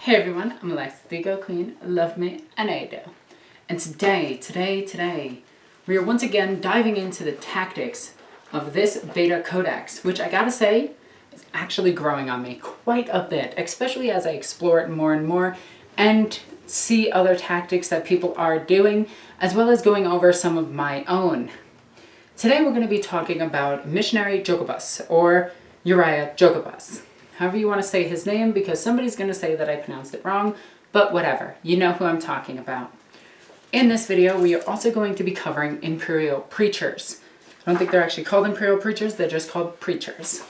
Hey everyone, I'm Alexis the Ego Queen, love me and I do. And today, we are once again diving into the tactics of this beta codex, which I gotta say is actually growing on me quite a bit, especially as I explore it more and more and see other tactics that people are doing, as well as going over some of my own. Today we're going to be talking about Missionary Jacobus, or Uriah Jacobus. However you want to say his name, because somebody's going to say that I pronounced it wrong, but whatever, you know who I'm talking about. In this video, we are also going to be covering Imperial Preachers. I don't think they're actually called Imperial Preachers, they're just called Preachers.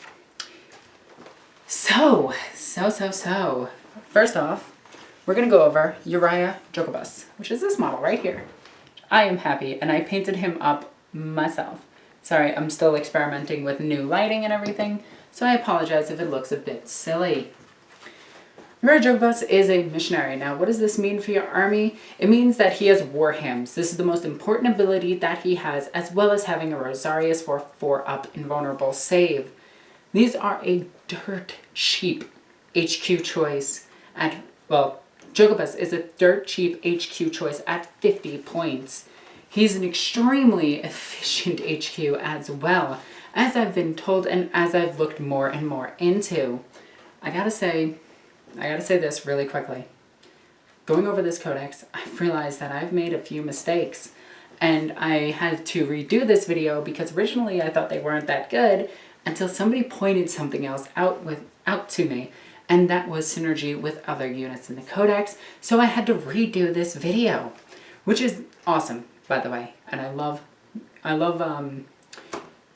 So. First off, we're going to go over Uriah Jacobus, which is this model right here. I am happy, and I painted him up myself. Sorry, I'm still experimenting with new lighting and everything, so I apologize if it looks a bit silly. Uriah Jacobus is a missionary. Now, what does this mean for your army? It means that he has war hymns. This is the most important ability that he has, as well as having a Rosarius for 4-up invulnerable save. These are a dirt cheap HQ choice at, well, Jacobus is a dirt cheap HQ choice at 50 points. He's an extremely efficient HQ as well, as I've been told and as I've looked more and more into. I gotta say this really quickly. Going over this codex, I've realized that I've made a few mistakes, and I had to redo this video because originally I thought they weren't that good until somebody pointed something else out to me, and that was synergy with other units in the codex, so I had to redo this video, which is awesome, by the way, and I love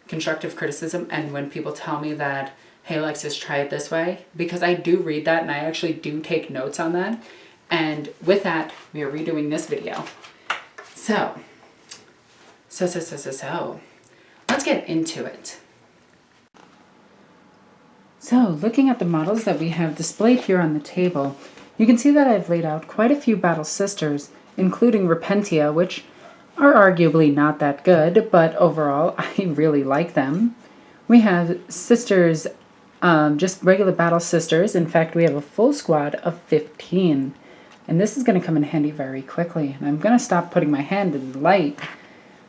constructive criticism, and when people tell me that, hey Alexis, try it this way, because I do read that and I actually do take notes on that, and with that, we are redoing this video. So, let's get into it. So, looking at the models that we have displayed here on the table, you can see that I've laid out quite a few battle sisters, including Repentia, which are arguably not that good, but overall, I really like them. We have sisters, just regular battle sisters. In fact, we have a full squad of 15. And this is going to come in handy very quickly. And I'm going to stop putting my hand in the light.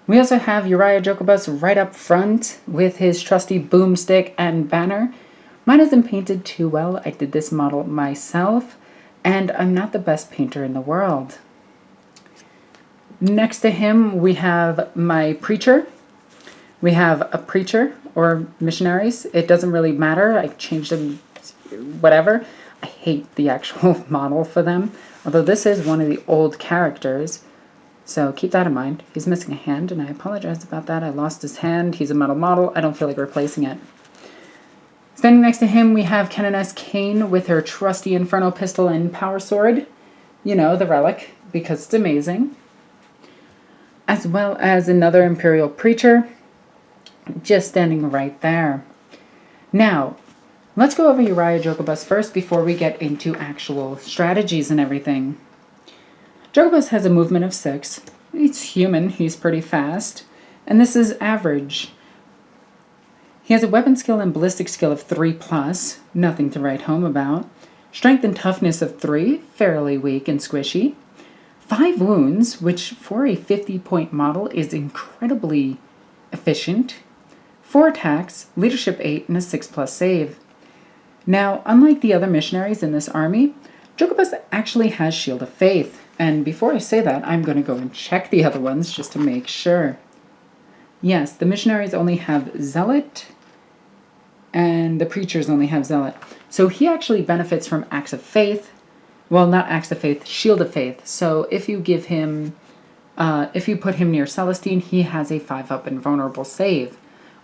We also have Uriah Jacobus right up front with his trusty boomstick and banner. Mine isn't painted too well. I did this model myself, and I'm not the best painter in the world. Next to him, we have my preacher. We have a preacher or missionaries. It doesn't really matter. I changed them, whatever. I hate the actual model for them, although this is one of the old characters. So keep that in mind. He's missing a hand, and I apologize about that. I lost his hand. He's a metal model. I don't feel like replacing it. Standing next to him, we have Canoness Kane with her trusty Inferno pistol and power sword. You know, the relic, because it's amazing. As well as another Imperial Preacher, just standing right there. Now, let's go over Uriah Jacobus first before we get into actual strategies and everything. Jacobus has a movement of 6. He's human, he's pretty fast, and this is average. He has a weapon skill and ballistic skill of 3+, nothing to write home about. Strength and toughness of 3, fairly weak and squishy. 5 wounds, which for a 50-point model is incredibly efficient. 4 attacks, leadership 8, and a 6+ save. Now, unlike the other missionaries in this army, Jacobus actually has Shield of Faith. And before I say that, I'm going to go and check the other ones just to make sure. Yes, the missionaries only have Zealot, and the preachers only have Zealot. So he actually benefits from Acts of Faith. Well, not Acts of Faith, Shield of Faith. So if you give him, if you put him near Celestine, he has a 5-up invulnerable save.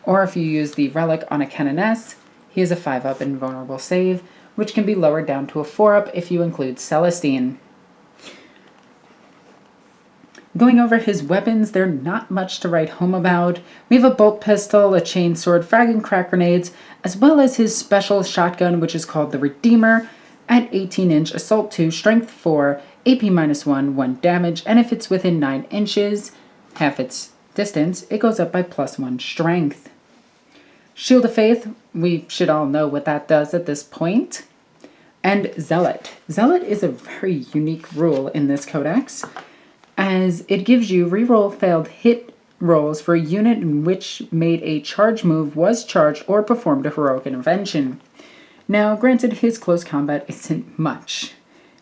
Or if you use the relic on a Canoness, he has a 5-up invulnerable save, which can be lowered down to a 4-up if you include Celestine. Going over his weapons, they're not much to write home about. We have a bolt pistol, a chain sword, frag and crack grenades, as well as his special shotgun, which is called the Redeemer, at 18-inch, assault 2, strength 4, AP -1, 1 damage, and if it's within 9 inches, half its distance, it goes up by +1 strength. Shield of Faith, we should all know what that does at this point. And Zealot. Zealot is a very unique rule in this codex, as it gives you reroll failed hit rolls for a unit in which made a charge move, was charged, or performed a heroic intervention. Now, granted, his close combat isn't much.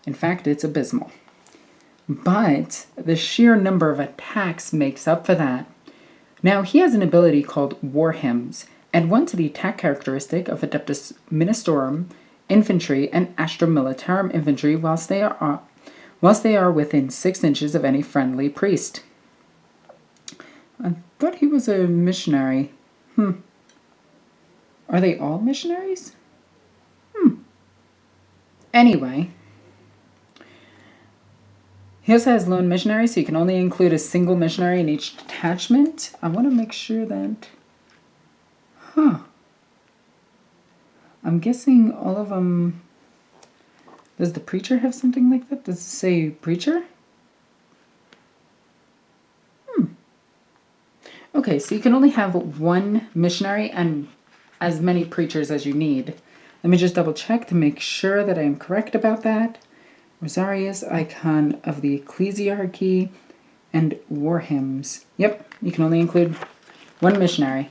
In fact, it's abysmal. But the sheer number of attacks makes up for that. Now, he has an ability called War Hymns, and one to the attack characteristic of Adeptus Ministorum infantry and Astra Militarum infantry whilst they are within 6 inches of any friendly priest. I thought he was a missionary. Are they all missionaries? Anyway, he also has lone missionary, so you can only include a single missionary in each detachment. I want to make sure that... I'm guessing all of them... Does the preacher have something like that? Does it say preacher? Okay, so you can only have one missionary and as many preachers as you need. Let me just double check to make sure that I am correct about that. Rosarius, icon of the ecclesiarchy, and war hymns. Yep, you can only include one missionary.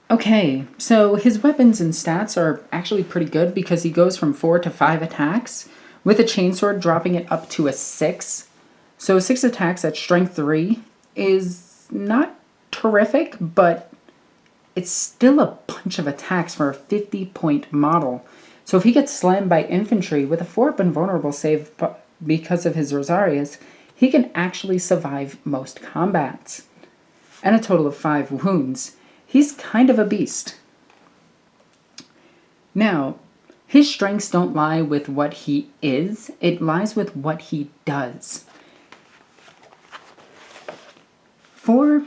Okay, so his weapons and stats are actually pretty good because he goes from 4 to 5 attacks, with a chainsword dropping it up to a 6. So 6 attacks at strength 3 is not terrific, but it's still a bunch of attacks for a 50-point model. So if he gets slammed by infantry with a 4-up invulnerable save because of his Rosarius, he can actually survive most combats. And a total of 5 wounds. He's kind of a beast. Now, his strengths don't lie with what he is, it lies with what he does. For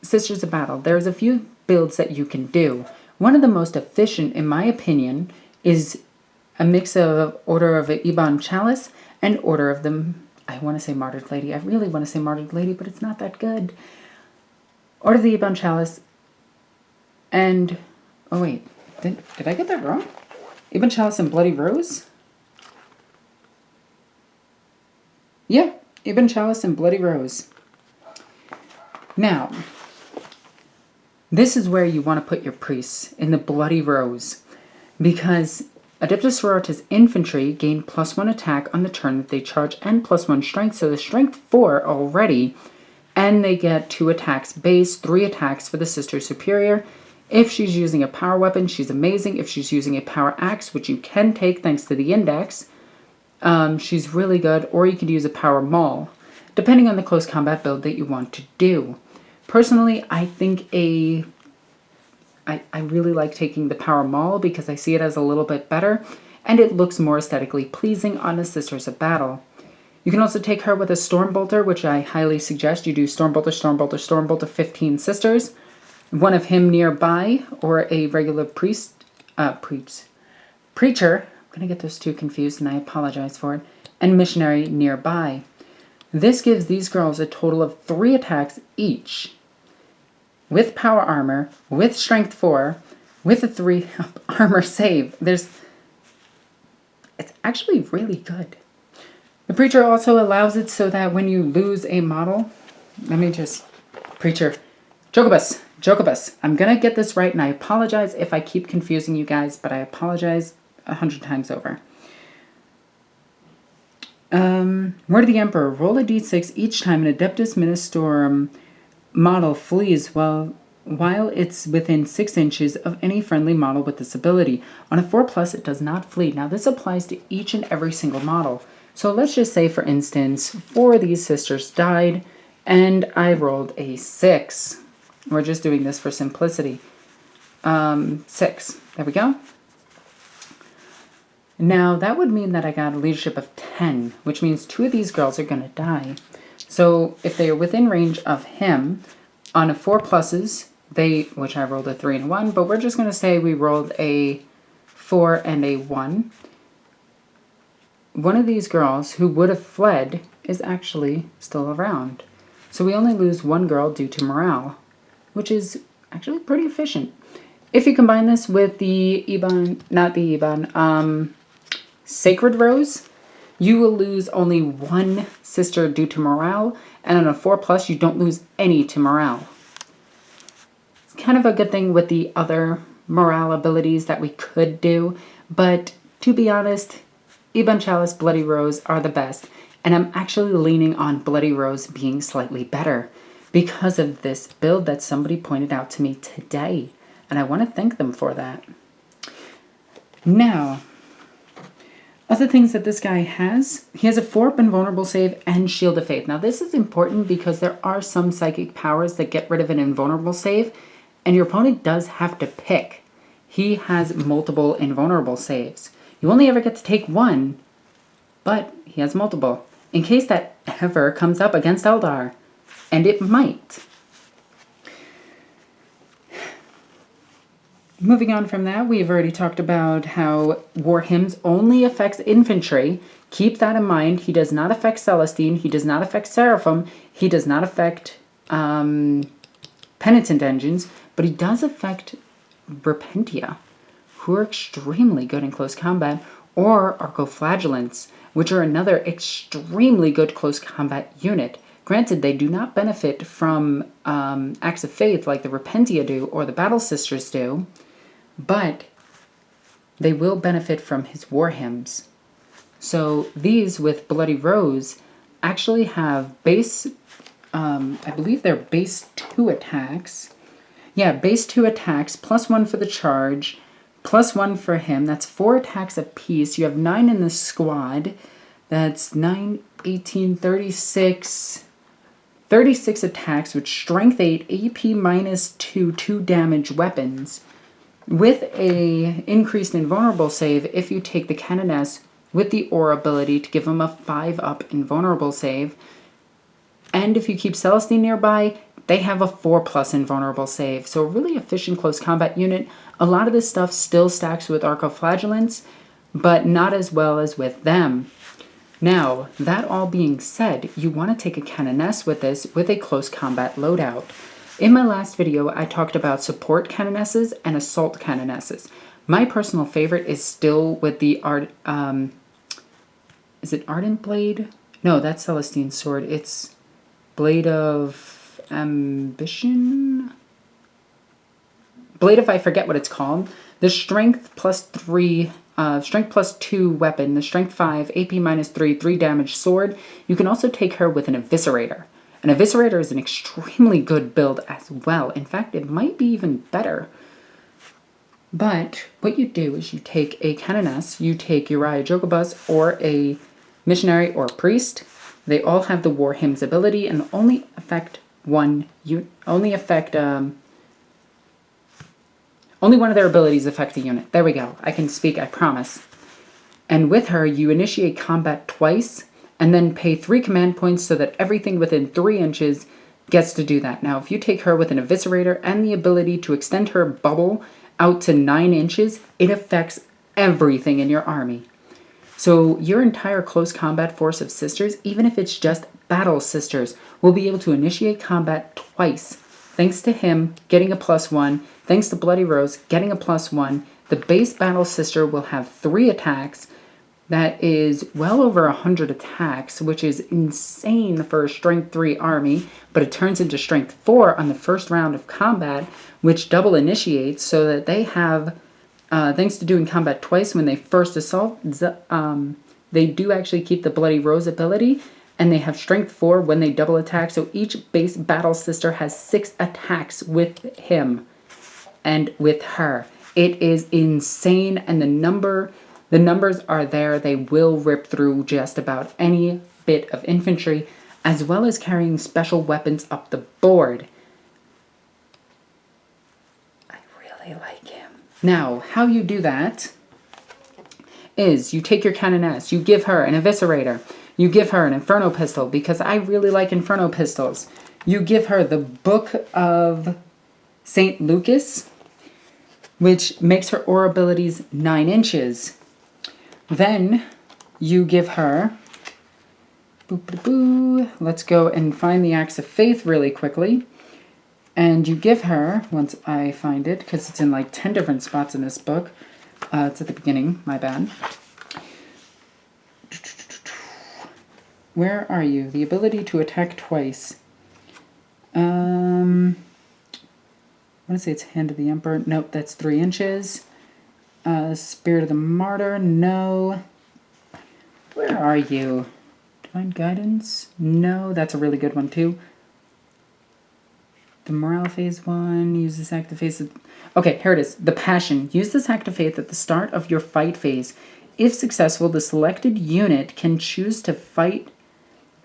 Sisters of Battle, there's a few builds that you can do. One of the most efficient, in my opinion, is a mix of Order of Ebon Chalice and Order of the... I want to say Martyred Lady. I really want to say Martyred Lady, but it's not that good. Order of the Ebon Chalice and... Oh, wait. Did I get that wrong? Ebon Chalice and Bloody Rose? Yeah, Ebon Chalice and Bloody Rose. Now, this is where you want to put your priests, in the Bloody Rose, because Adeptus Sororitas infantry gain +1 attack on the turn that they charge and +1 strength, so the strength 4 already, and they get 2 attacks base, 3 attacks for the Sister Superior. If she's using a power weapon, she's amazing. If she's using a power axe, which you can take thanks to the index, she's really good, or you could use a power maul, depending on the close combat build that you want to do. Personally, I think I really like taking the power maul because I see it as a little bit better, and it looks more aesthetically pleasing on the Sisters of Battle. You can also take her with a Stormbolter, which I highly suggest you do Stormbolter, Stormbolter, Stormbolter, 15 Sisters, one of him nearby, or a regular preacher. I'm going to get those two confused, and I apologize for it, and missionary nearby. This gives these girls a total of 3 attacks each, with power armor, with strength 4, with a 3 armor save. It's actually really good. The preacher also allows it so that when you lose a model, Jacobus. I'm gonna get this right, and I apologize if I keep confusing you guys, but I apologize 100 times over. Word of the Emperor. Roll a d6 each time an Adeptus Ministorum model flees while it's within 6 inches of any friendly model with this ability. On a 4+, it does not flee. Now, this applies to each and every single model. So let's just say, for instance, 4 of these sisters died, and I rolled a 6. We're just doing this for simplicity. 6. There we go. Now, that would mean that I got a leadership of 10, which means 2 of these girls are going to die. So if they are within range of him, on a 4+, which I rolled a 3 and a 1, but we're just going to say we rolled a 4 and a 1. One of these girls who would have fled is actually still around. So we only lose 1 girl due to morale, which is actually pretty efficient. If you combine this with the Sacred Rose, you will lose only one sister due to morale, and on a 4+, you don't lose any to morale. It's kind of a good thing with the other morale abilities that we could do, but to be honest, Ebon Chalice, Bloody Rose are the best, and I'm actually leaning on Bloody Rose being slightly better because of this build that somebody pointed out to me today, and I want to thank them for that. Now, other things that this guy has, he has a 4-up invulnerable save and Shield of Faith. Now this is important because there are some psychic powers that get rid of an invulnerable save, and your opponent does have to pick. He has multiple invulnerable saves. You only ever get to take one, but he has multiple. In case that ever comes up against Eldar, and it might. Moving on from that, we've already talked about how War Hymns only affects infantry. Keep that in mind. He does not affect Celestine. He does not affect Seraphim. He does not affect Penitent Engines. But he does affect Repentia, who are extremely good in close combat, or Arcoflagellants, which are another extremely good close combat unit. Granted, they do not benefit from Acts of Faith like the Repentia do or the Battle Sisters do, but they will benefit from his War Hymns. So these with Bloody Rose actually have base, I believe they're base 2 attacks. Yeah, base 2 attacks, +1 for the charge, +1 for him. That's 4 attacks apiece. You have 9 in the squad. That's 9, 18, 36... 36 attacks with strength 8, AP -2, 2 damage weapons. With a increased invulnerable save, if you take the Canoness with the Aura ability to give him a 5-up invulnerable save, and if you keep Celestine nearby, they have a 4+ invulnerable save. So a really efficient close combat unit. A lot of this stuff still stacks with Arcoflagellants, but not as well as with them. Now, that all being said, you want to take a Canoness with this with a close combat loadout. In my last video, I talked about support Canonesses and assault Canonesses. My personal favorite is still with the is it Ardent Blade? No, that's Celestine's sword. It's Blade of Ambition? Blade of, I forget what it's called. The strength +3, strength +2 weapon, the strength 5, AP -3, 3 damage sword. You can also take her with an Eviscerator. An Eviscerator is an extremely good build as well. In fact, it might be even better. But what you do is you take a Canoness, you take Uriah Jacobus, or a Missionary or Priest. They all have the War Hymns ability and only affect one. Only one of their abilities affect the unit. There we go. I can speak, I promise. And with her, you initiate combat twice, and then pay 3 command points so that everything within 3 inches gets to do that. Now, if you take her with an Eviscerator and the ability to extend her bubble out to 9 inches, it affects everything in your army. So your entire close combat force of sisters, even if it's just battle sisters, will be able to initiate combat twice. Thanks to him getting a +1, thanks to Bloody Rose getting a +1, the base battle sister will have 3 attacks. That is well over 100 attacks, which is insane for a Strength 3 army, but it turns into Strength 4 on the first round of combat, which double initiates so that they have, thanks to doing combat twice when they first assault, they do actually keep the Bloody Rose ability, and they have Strength 4 when they double attack, so each base battle sister has 6 attacks with him and with her. It is insane, and the numbers are there. They will rip through just about any bit of infantry, as well as carrying special weapons up the board. I really like him. Now, how you do that is you take your Canoness, you give her an Eviscerator, you give her an Inferno Pistol, because I really like Inferno Pistols. You give her the Book of St. Lucas, which makes her aura abilities 9 inches. Then you give her, let's go and find the Acts of Faith really quickly. And you give her, once I find it, because it's in like 10 different spots in this book. It's at the beginning, my bad. Where are you? The ability to attack twice. I want to say it's Hand of the Emperor. Nope, that's 3 inches. Spirit of the Martyr. No. Where are you? Divine Guidance? No, that's a really good one too. The Morale Phase 1. Use this active phase. Okay, here it is. The Passion. Use this active faith at the start of your fight phase. If successful, the selected unit can choose to fight.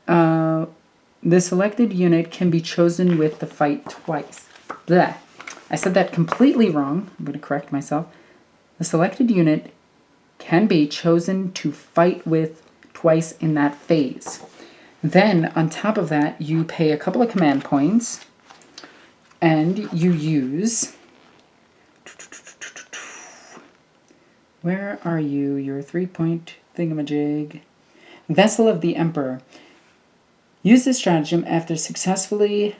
The selected unit can be chosen with the fight twice. Blah. I said that completely wrong. I'm going to correct myself. The selected unit can be chosen to fight with twice in that phase. Then, on top of that, you pay a couple of command points, and you use... Where are you? Your 3-point thingamajig. Vessel of the Emperor. Use this stratagem after a successful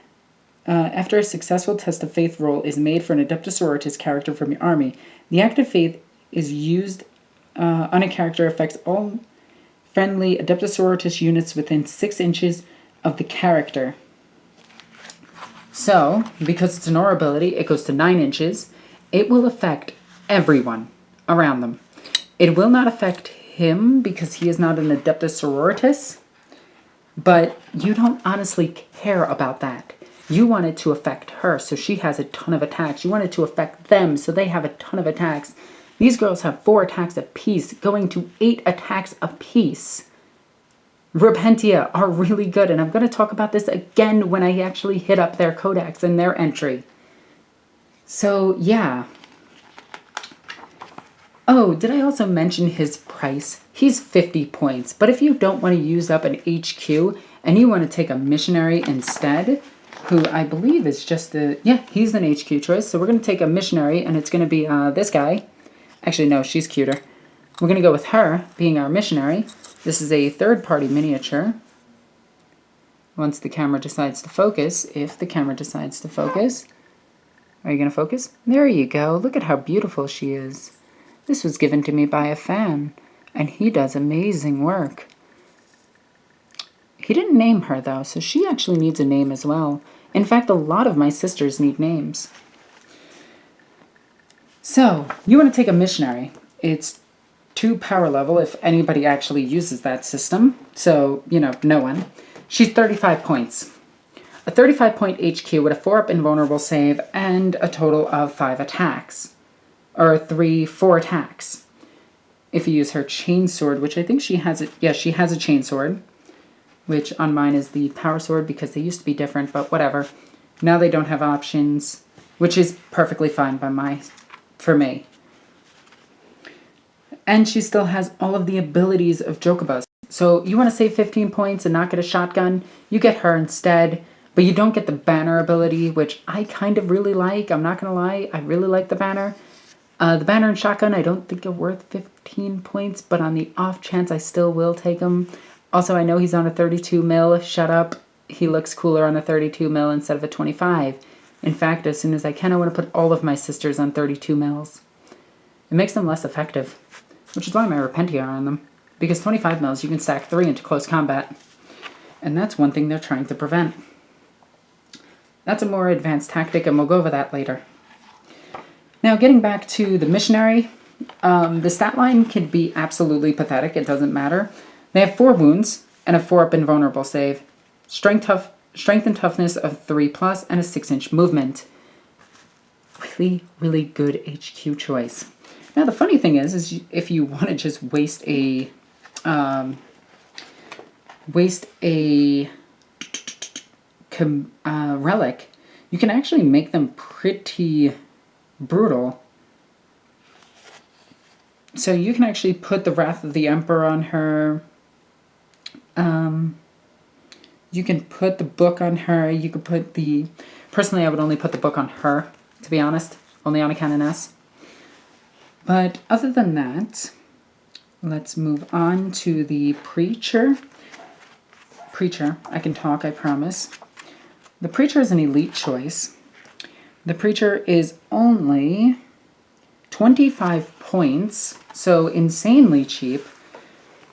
test of faith roll is made for an Adeptus Sororitas character from your army. The active faith is used on a character affects all friendly Adeptus Sororitas units within 6 inches of the character. So, because it's an aura ability, it goes to 9 inches. It will affect everyone around them. It will not affect him because he is not an Adeptus Sororitas, but you don't honestly care about that. You want it to affect her, so she has a ton of attacks. You want it to affect them, so they have a ton of attacks. These girls have 4 attacks apiece, going to 8 attacks apiece. Repentia are really good, and I'm going to talk about this again when I actually hit up their codex and their entry. So, yeah. Oh, did I also mention his price? He's 50 points, but if you don't want to use up an HQ and you want to take a missionary instead, who I believe is just he's an HQ choice, so we're going to take a missionary, and it's going to be this guy. Actually, no, she's cuter. We're going to go with her being our missionary. This is a third-party miniature. Once the camera decides to focus, if the camera decides to focus. Are you going to focus? There you go. Look at how beautiful she is. This was given to me by a fan, and he does amazing work. He didn't name her, though, so she actually needs a name as well. In fact, a lot of my sisters need names. So, you want to take a missionary. It's 2 power level if anybody actually uses that system. So, no one. She's 35 points. A 35-point HQ with a 4-up invulnerable save and a total of 5 attacks. Or 4 attacks. If you use her chainsword, which I think she has it. Yeah, she has a chainsword. Which on mine is the power sword because they used to be different, but whatever. Now they don't have options, which is perfectly fine for me. And she still has all of the abilities of Jacobus. So you want to save 15 points and not get a shotgun, you get her instead, but you don't get the banner ability, which I kind of really like. I'm not going to lie, I really like the banner. The banner and shotgun I don't think are worth 15 points, but on the off chance I still will take them. Also, I know he's on a 32 mil. Shut up. He looks cooler on a 32 mil instead of a 25. In fact, as soon as I can, I want to put all of my sisters on 32 mils. It makes them less effective, which is why my Repentia are on them. Because 25 mils, you can stack 3 into close combat. And that's one thing they're trying to prevent. That's a more advanced tactic, and we'll go over that later. Now, getting back to the missionary, the stat line can be absolutely pathetic. It doesn't matter. They have 4 wounds and a 4-up invulnerable save, strength and toughness of 3+, and a 6-inch movement. Really, really good HQ choice. Now the funny thing is if you want to just waste a relic, you can actually make them pretty brutal. So you can actually put the Wrath of the Emperor on her. You can put the book on her. You could put the... Personally, I would only put the book on her, to be honest. Only on a Canoness. But other than that, let's move on to the Preacher. Preacher, I can talk, I promise. The Preacher is an elite choice. The Preacher is only 25 points, so insanely cheap,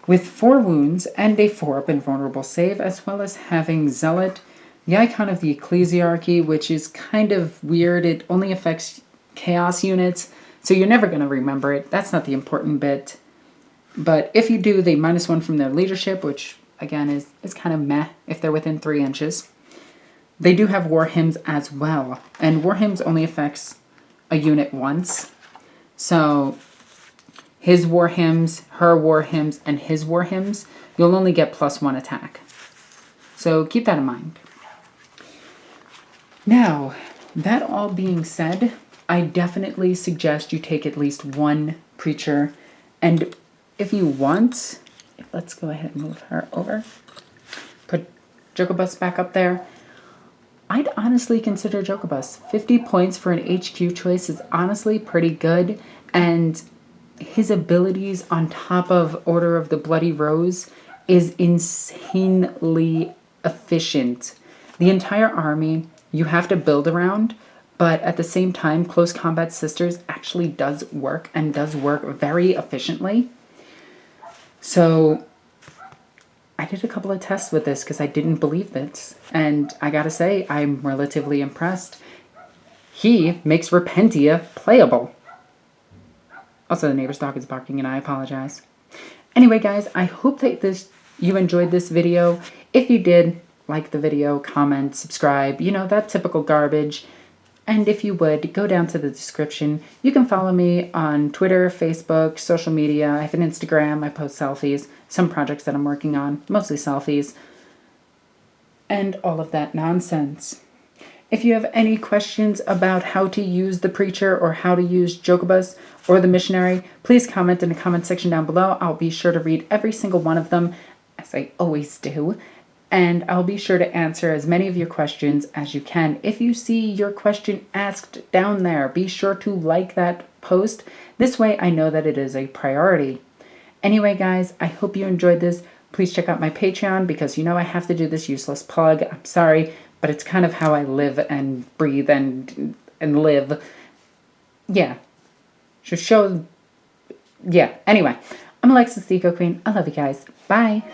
with 4 wounds and a 4-up invulnerable save, as well as having Zealot, the icon of the Ecclesiarchy, which is kind of weird. It only affects Chaos units, so you're never going to remember it. That's not the important bit. But if you do, they -1 from their leadership, which, again, is kind of meh if they're within 3 inches. They do have War Hymns as well, and War Hymns only affects a unit once. So his War Hymns, her War Hymns, and his War Hymns, you'll only get +1 attack. So keep that in mind. Now, that all being said, I definitely suggest you take at least 1 Preacher, and if you want, let's go ahead and move her over. Put Jacobus back up there. I'd honestly consider Jacobus. 50 points for an HQ choice is honestly pretty good, and his abilities on top of Order of the Bloody Rose is insanely efficient. The entire army you have to build around, but at the same time, Close Combat Sisters actually does work, and does work very efficiently. So I did a couple of tests with this because I didn't believe this, and I gotta say, I'm relatively impressed. He makes Repentia playable. Also, the neighbor's dog is barking, and I apologize. Anyway, guys, I hope that you enjoyed this video. If you did, like the video, comment, subscribe, you know, that typical garbage. And if you would, go down to the description. You can follow me on Twitter, Facebook, social media. I have an Instagram. I post selfies, some projects that I'm working on, mostly selfies, and all of that nonsense. If you have any questions about how to use the Preacher or how to use Jacobus or the Missionary, please comment in the comment section down below. I'll be sure to read every single one of them, as I always do. And I'll be sure to answer as many of your questions as you can. If you see your question asked down there, be sure to like that post. This way I know that it is a priority. Anyway, guys, I hope you enjoyed this. Please check out my Patreon because you know I have to do this useless plug. I'm sorry, but it's kind of how I live and breathe and live. Yeah. Yeah. Anyway, I'm Alexis the Eco Queen. I love you guys. Bye.